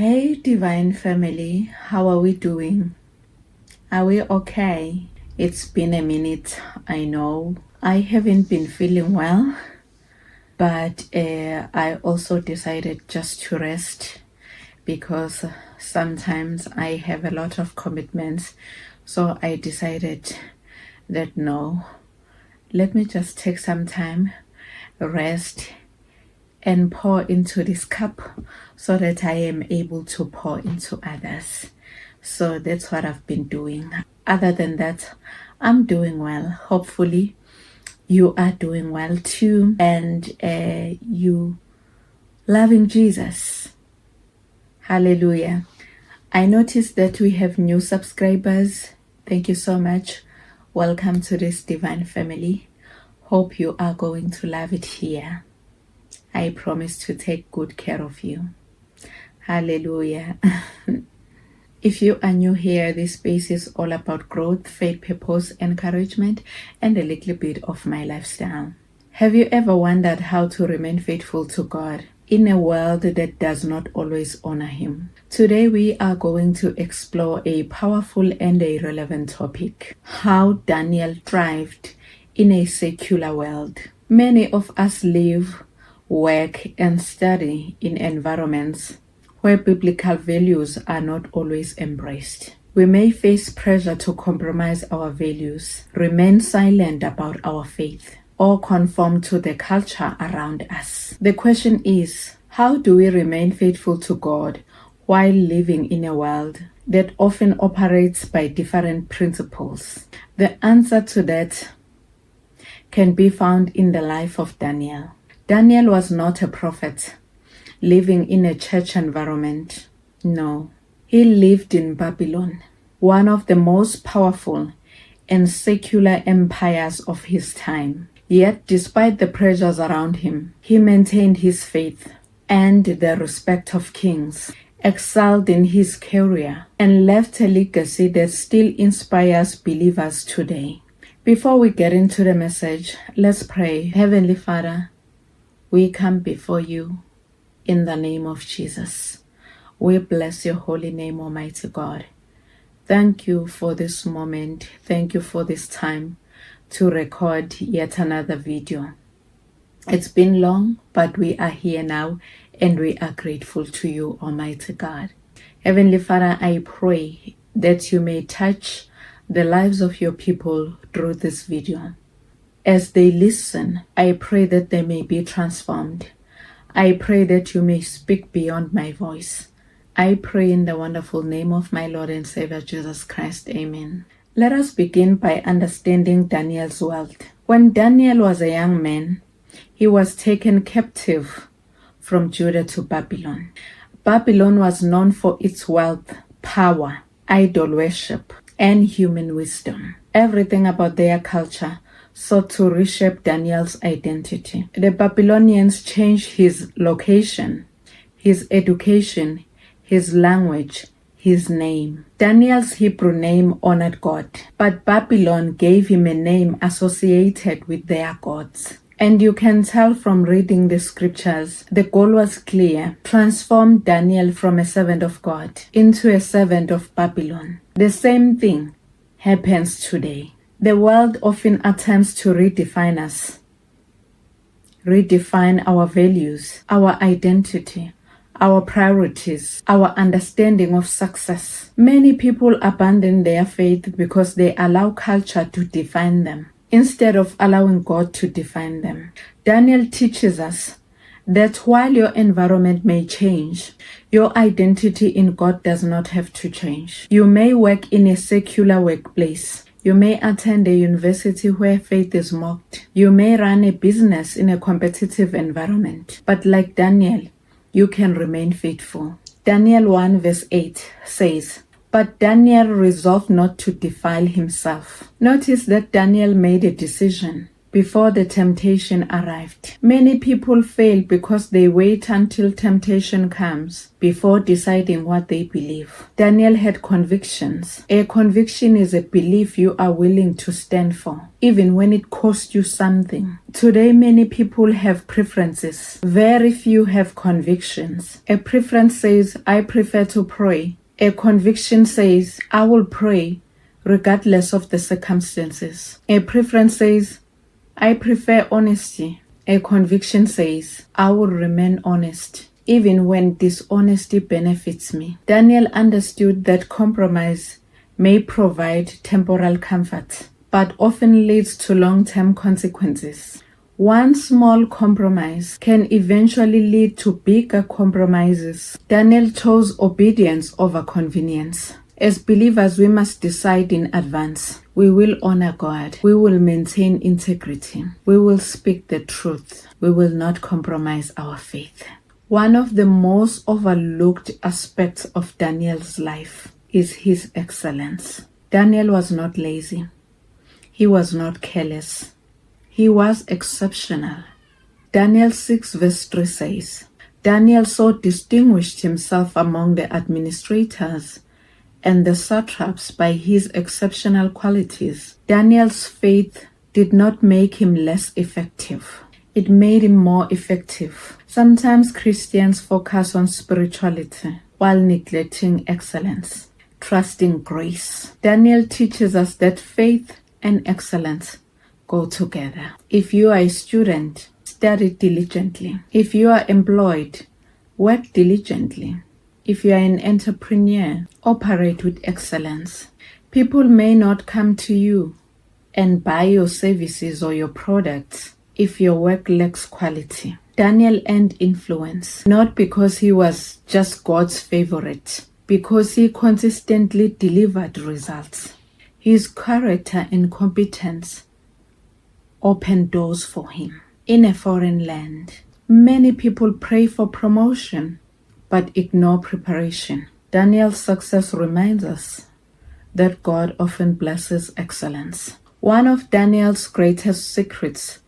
Hey, Divine Family, how are we doing? Are we okay? It's been a minute, I know. I haven't been feeling well, but I also decided just to rest because sometimes I have a lot of commitments. So I decided that no, let me just take some time, rest, and pour into this cup so that I am able to pour into others. So that's what I've been doing. Other than that, I'm doing well. Hopefully you are doing well too, and you loving Jesus. Hallelujah. I noticed that we have new subscribers. Thank you so much. Welcome to this Divine Family. Hope you are going to love it here. I promise to take good care of you. Hallelujah. If you are new here, this space is all about growth, faith, purpose, encouragement, and a little bit of my lifestyle. Have you ever wondered how to remain faithful to God in a world that does not always honor Him? Today we are going to explore a powerful and a relevant topic: how Daniel thrived in a secular world. Many of us live, work, and study in environments where biblical values are not always embraced. We may face pressure to compromise our values, remain silent about our faith, or conform to the culture around us. The question is, how do we remain faithful to God while living in a world that often operates by different principles? The answer to that can be found in the life of Daniel. Daniel was not a prophet living in a church environment. No, he lived in Babylon, one of the most powerful and secular empires of his time. Yet, despite the pressures around him, he maintained his faith and the respect of kings, excelled in his career, and left a legacy that still inspires believers today. Before we get into the message, let's pray. Heavenly Father, we come before you in the name of Jesus. We bless your holy name, Almighty God. Thank you for this moment. Thank you for this time to record yet another video. It's been long, but we are here now and we are grateful to you, Almighty God. Heavenly Father, I pray that you may touch the lives of your people through this video. As they listen, I pray that they may be transformed. I pray that you may speak beyond my voice. I pray in the wonderful name of my Lord and Savior Jesus Christ. Amen. Let us begin by understanding Daniel's wealth. When Daniel was a young man, he was taken captive from Judah to Babylon. Babylon was known for its wealth, power, idol worship, and human wisdom. Everything about their culture sought to reshape Daniel's identity. The Babylonians changed his location, his education, his language, his name. Daniel's Hebrew name honored God, but Babylon gave him a name associated with their gods. And you can tell from reading the scriptures, the goal was clear: transform Daniel from a servant of God into a servant of Babylon. The same thing happens today. The world often attempts to redefine us, redefine our values, our identity, our priorities, our understanding of success. Many people abandon their faith because they allow culture to define them, instead of allowing God to define them. Daniel teaches us that while your environment may change, your identity in God does not have to change. You may work in a secular workplace. You may attend a university where faith is mocked. You may run a business in a competitive environment. But like Daniel, you can remain faithful. Daniel 1 verse 8 says, "But Daniel resolved not to defile himself." Notice that Daniel made a decision before the temptation arrived. Many people fail because they wait until temptation comes before deciding what they believe. Daniel had convictions. A conviction is a belief you are willing to stand for, even when it costs you something. Today, many people have preferences. Very few have convictions. A preference says, I prefer to pray. A conviction says, I will pray regardless of the circumstances. A preference says, I prefer honesty. A conviction says, I will remain honest, even when dishonesty benefits me. Daniel understood that compromise may provide temporal comfort, but often leads to long-term consequences. One small compromise can eventually lead to bigger compromises. Daniel chose obedience over convenience. As believers, we must decide in advance. We will honor God. We will maintain integrity. We will speak the truth. We will not compromise our faith. One of the most overlooked aspects of Daniel's life is his excellence. Daniel was not lazy. He was not careless. He was exceptional. Daniel 6 verse 3 says, Daniel so distinguished himself among the administrators and the satraps by his exceptional qualities. Daniel's faith did not make him less effective. It made him more effective. Sometimes Christians focus on spirituality while neglecting excellence, trusting grace. Daniel teaches us that faith and excellence go together. If you are a student, study diligently. If you are employed, work diligently. If you are an entrepreneur, operate with excellence. People may not come to you and buy your services or your products if your work lacks quality. Daniel earned influence, not because he was just God's favorite, because he consistently delivered results. His character and competence opened doors for him. In a foreign land, many people pray for promotion but ignore preparation. Daniel's success reminds us that God often blesses excellence. One of Daniel's greatest secrets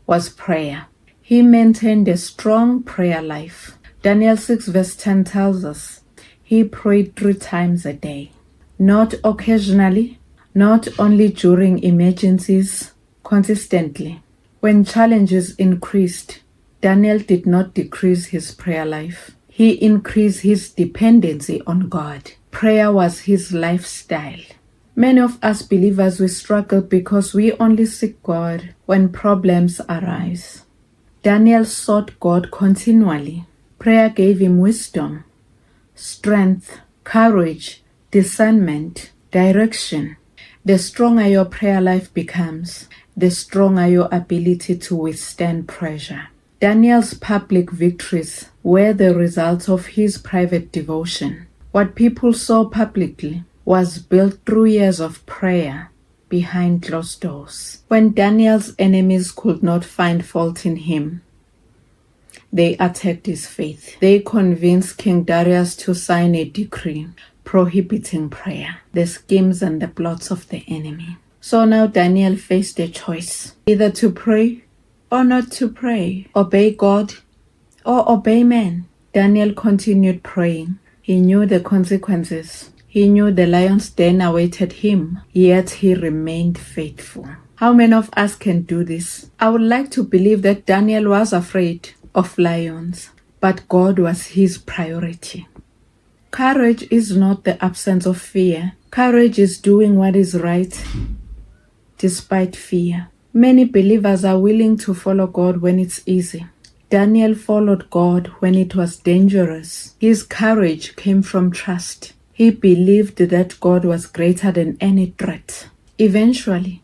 was prayer. He maintained a strong prayer life. Daniel 6 verse 10 tells us he prayed 3 times a day. Not occasionally, not only during emergencies, consistently. When challenges increased, Daniel did not decrease his prayer life. He increased his dependency on God. Prayer was his lifestyle. Many of us believers, we struggle because we only seek God when problems arise. Daniel sought God continually. Prayer gave him wisdom, strength, courage, discernment, direction. The stronger your prayer life becomes, the stronger your ability to withstand pressure. Daniel's public victories were the result of his private devotion. What people saw publicly was built through years of prayer behind closed doors. When Daniel's enemies could not find fault in him, they attacked his faith. They convinced King Darius to sign a decree prohibiting prayer, the schemes and the plots of the enemy. So now Daniel faced a choice, either to pray or not to pray, obey God or obey man. Daniel continued praying. He knew the consequences. He knew the lion's den awaited him, yet he remained faithful. How many of us can do this? I would like to believe that Daniel was afraid of lions, but God was his priority. Courage is not the absence of fear. Courage is doing what is right despite fear. Many believers are willing to follow God when it's easy. Daniel followed God when it was dangerous. His courage came from trust. He believed that God was greater than any threat. Eventually,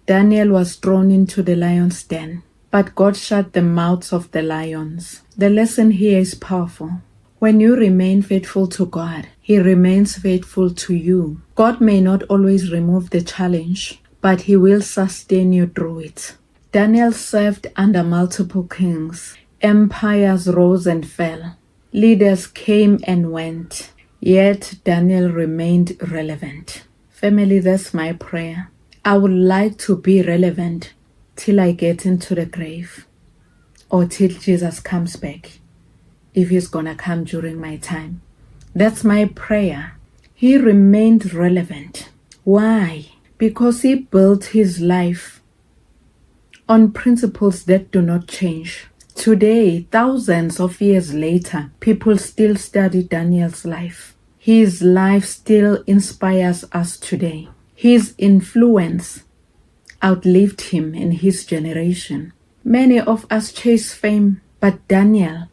Daniel was thrown into the lion's den, but God shut the mouths of the lions. The lesson here is powerful. When you remain faithful to God, He remains faithful to you. God may not always remove the challenge, but He will sustain you through it. Daniel served under multiple kings. Empires rose and fell. Leaders came and went. Yet Daniel remained relevant. Family, that's my prayer. I would like to be relevant till I get into the grave or till Jesus comes back, if he's gonna come during my time. That's my prayer. He remained relevant. Why? Because he built his life on principles that do not change. Today, thousands of years later, people still study Daniel's life. His life still inspires us today. His influence outlived him in his generation. Many of us chase fame, but Daniel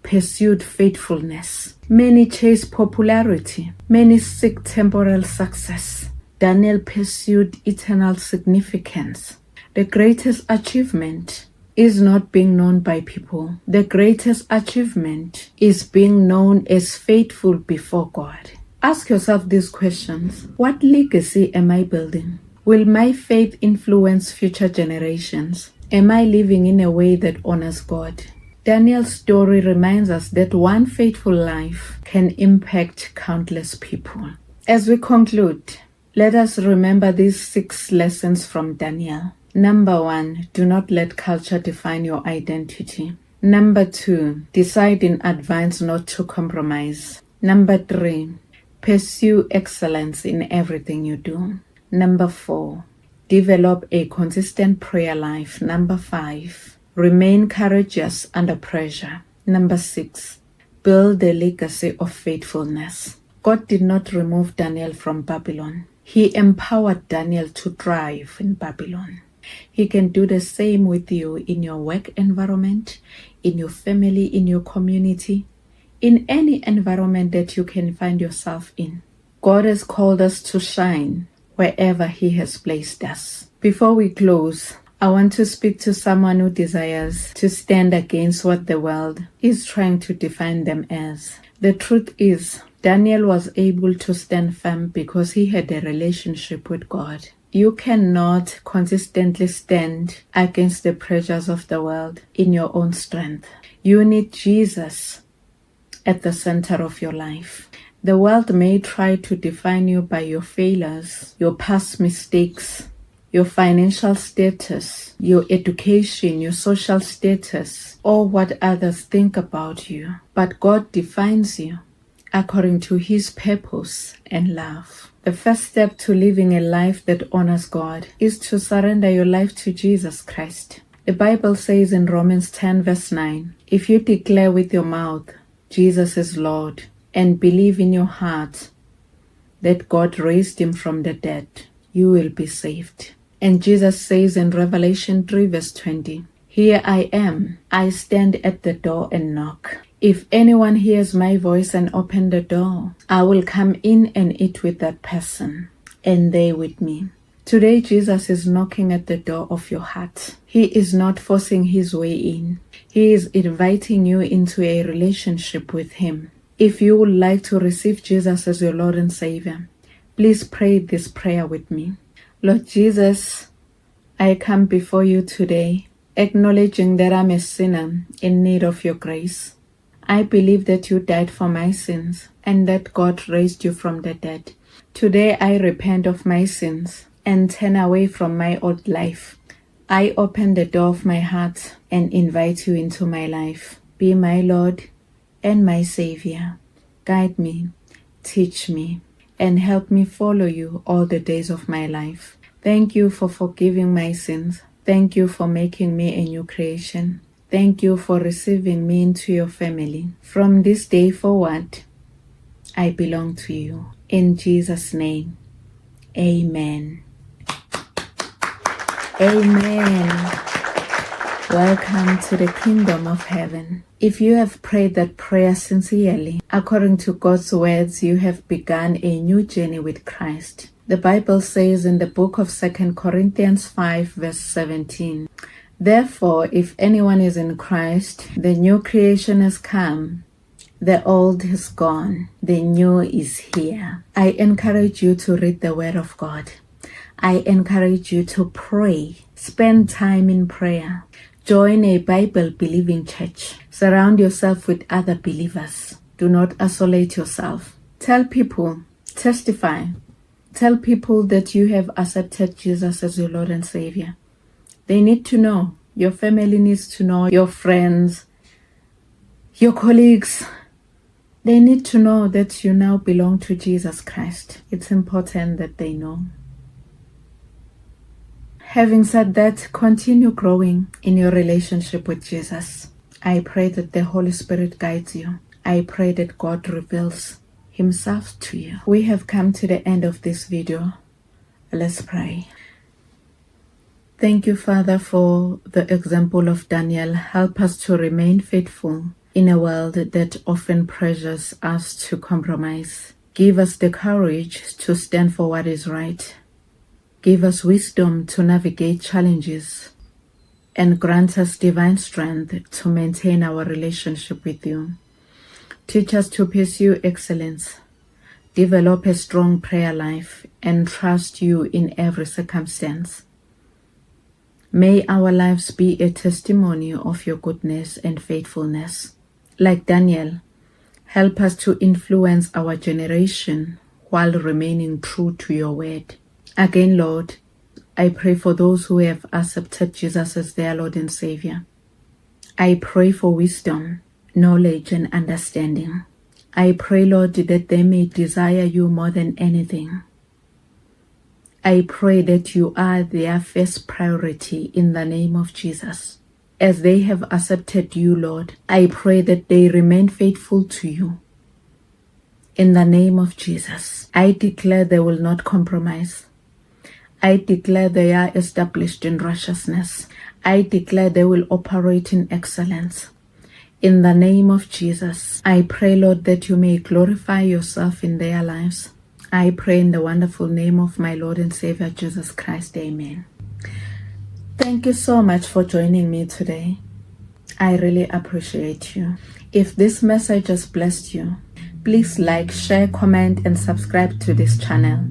pursued faithfulness. Many chase popularity. Many seek temporal success. Daniel pursued eternal significance. The greatest achievement is not being known by people. The greatest achievement is being known as faithful before God. Ask yourself these questions. What legacy am I building? Will my faith influence future generations? Am I living in a way that honors God? Daniel's story reminds us that one faithful life can impact countless people. As we conclude, let us remember these 6 lessons from Daniel. Number 1, do not let culture define your identity. Number 2, decide in advance not to compromise. Number 3, pursue excellence in everything you do. Number 4, develop a consistent prayer life. Number 5, remain courageous under pressure. Number 6, build a legacy of faithfulness. God did not remove Daniel from Babylon. He empowered Daniel to thrive in Babylon. He can do the same with you in your work environment, in your family, in your community, in any environment that you can find yourself in. God has called us to shine wherever He has placed us. Before we close, I want to speak to someone who desires to stand against what the world is trying to define them as. The truth is, Daniel was able to stand firm because he had a relationship with God. You cannot consistently stand against the pressures of the world in your own strength. You need Jesus at the center of your life. The world may try to define you by your failures, your past mistakes, your financial status, your education, your social status, or what others think about you. But God defines you according to His purpose and love. The first step to living a life that honors God is to surrender your life to Jesus Christ. The Bible says in Romans 10 verse 9, if you declare with your mouth, Jesus is Lord, and believe in your heart that God raised Him from the dead, you will be saved. And Jesus says in Revelation 3 verse 20, here I am, I stand at the door and knock. If anyone hears my voice and open the door, I will come in and eat with that person, and they with me. Today, Jesus is knocking at the door of your heart. He is not forcing His way in. He is inviting you into a relationship with Him. If you would like to receive Jesus as your Lord and Savior, please pray this prayer with me. Lord Jesus, I come before you today, acknowledging that I'm a sinner in need of your grace. I believe that you died for my sins and that God raised you from the dead. Today I repent of my sins and turn away from my old life. I open the door of my heart and invite you into my life. Be my Lord and my Savior. Guide me, teach me, and help me follow you all the days of my life. Thank you for forgiving my sins. Thank you for making me a new creation. Thank you for receiving me into your family. From this day forward, I belong to you. In Jesus' name, amen. Amen. Welcome to the kingdom of heaven. If you have prayed that prayer sincerely, according to God's words, you have begun a new journey with Christ. The Bible says in the book of 2 Corinthians 5 verse 17, therefore, if anyone is in Christ, the new creation has come. The old is gone. The new is here. I encourage you to read the Word of God. I encourage you to pray. Spend time in prayer. Join a Bible-believing church. Surround yourself with other believers. Do not isolate yourself. Tell people, testify. Tell people that you have accepted Jesus as your Lord and Savior. They need to know. Your family needs to know. Your friends, your colleagues, they need to know that you now belong to Jesus Christ. It's important that they know. Having said that, continue growing in your relationship with Jesus. I pray that the Holy Spirit guides you. I pray that God reveals Himself to you. We have come to the end of this video. Let's pray. Thank you, Father, for the example of Daniel. Help us to remain faithful in a world that often pressures us to compromise. Give us the courage to stand for what is right. Give us wisdom to navigate challenges, and grant us divine strength to maintain our relationship with you. Teach us to pursue excellence, develop a strong prayer life, and trust you in every circumstance. May our lives be a testimony of your goodness and faithfulness. Like Daniel, help us to influence our generation while remaining true to your word. Again, Lord, I pray for those who have accepted Jesus as their Lord and Savior. I pray for wisdom, knowledge, and understanding. I pray, Lord, that they may desire you more than anything. I pray that you are their first priority in the name of Jesus. As they have accepted you, Lord, I pray that they remain faithful to you. In the name of Jesus, I declare they will not compromise. I declare they are established in righteousness. I declare they will operate in excellence. In the name of Jesus, I pray, Lord, that you may glorify yourself in their lives. I pray in the wonderful name of my Lord and Savior, Jesus Christ. Amen. Thank you so much for joining me today. I really appreciate you. If this message has blessed you, please like, share, comment, and subscribe to this channel.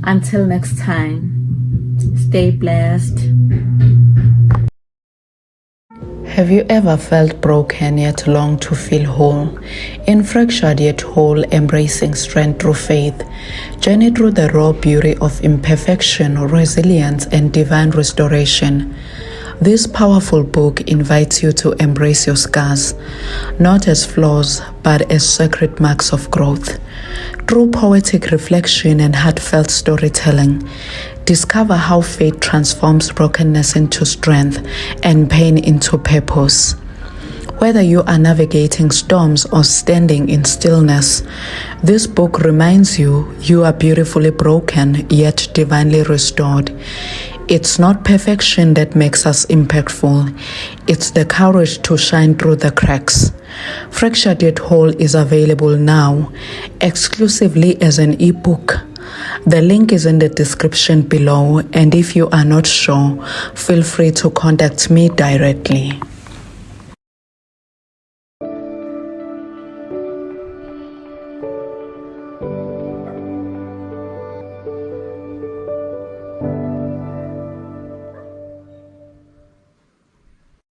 Until next time, stay blessed. Have you ever felt broken yet longed to feel whole? In Fractured Yet Whole, Embracing Strength Through Faith, journey through the raw beauty of imperfection, resilience, and divine restoration. This powerful book invites you to embrace your scars, not as flaws, but as sacred marks of growth. Through poetic reflection and heartfelt storytelling, discover how faith transforms brokenness into strength and pain into purpose. Whether you are navigating storms or standing in stillness, this book reminds you you are beautifully broken yet divinely restored. It's not perfection that makes us impactful. It's the courage to shine through the cracks. Fractured Yet Whole is available now, exclusively as an ebook. The link is in the description below, and if you are not sure, feel free to contact me directly.